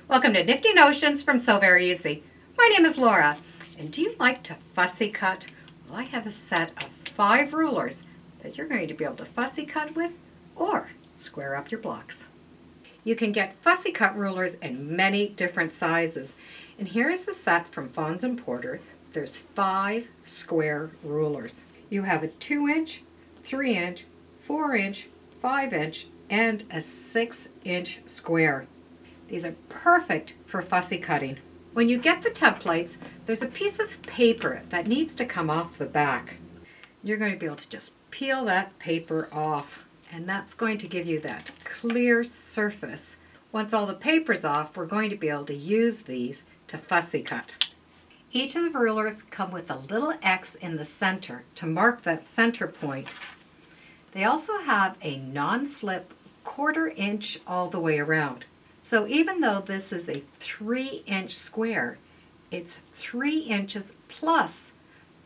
Welcome to Nifty Notions from So Very Easy. My name is Laura, and do you like to fussy cut? Well, I have a set of 5 rulers that you're going to be able to fussy cut with or square up your blocks. You can get fussy cut rulers in many different sizes, and here is the set from Fons and Porter. There's 5 square rulers. You have a 2-inch, 3-inch, 4-inch, 5-inch, and a 6-inch square. These are perfect for fussy cutting. When you get the templates, there's a piece of paper that needs to come off the back. You're going to be able to just peel that paper off, and that's going to give you that clear surface. Once all the paper's off, we're going to be able to use these to fussy cut. Each of the rulers come with a little X in the center to mark that center point. They also have a non-slip 1/4 inch all the way around. So even though this is a 3-inch square, it's 3 inches plus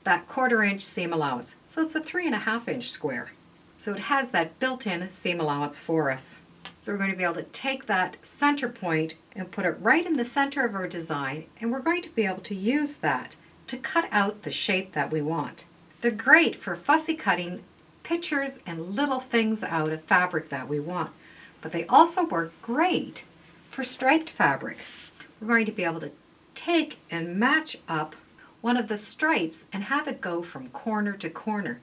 that 1/4 inch seam allowance. So it's a 3.5-inch square. So it has that built-in seam allowance for us. So we're going to be able to take that center point and put it right in the center of our design, and we're going to be able to use that to cut out the shape that we want. They're great for fussy cutting pictures and little things out of fabric that we want, but they also work great for striped fabric. We're going to be able to take and match up one of the stripes and have it go from corner to corner.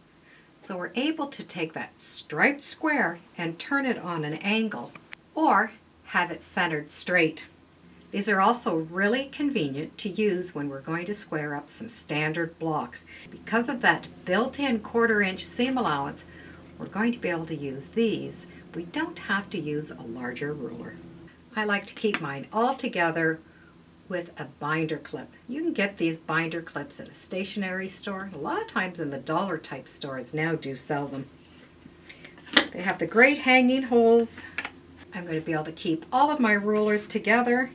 So we're able to take that striped square and turn it on an angle or have it centered straight. These are also really convenient to use when we're going to square up some standard blocks. Because of that built-in 1/4 inch seam allowance, we're going to be able to use these. We don't have to use a larger ruler. I like to keep mine all together with a binder clip. You can get these binder clips at a stationery store. A lot of times in the dollar type stores now do sell them. They have the great hanging holes. I'm going to be able to keep all of my rulers together.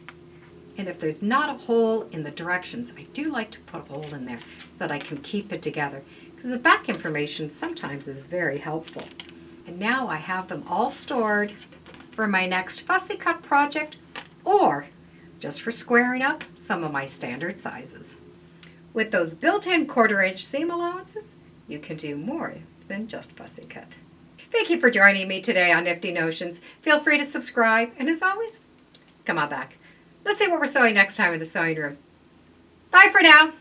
And if there's not a hole in the directions, I do like to put a hole in there so that I can keep it together, because the back information sometimes is very helpful. And now I have them all stored for my next fussy cut project or just for squaring up some of my standard sizes. With those built-in 1/4 inch seam allowances, you can do more than just fussy cut. Thank you for joining me today on Nifty Notions. Feel free to subscribe, and as always, come on back. Let's see what we're sewing next time in the sewing room. Bye for now.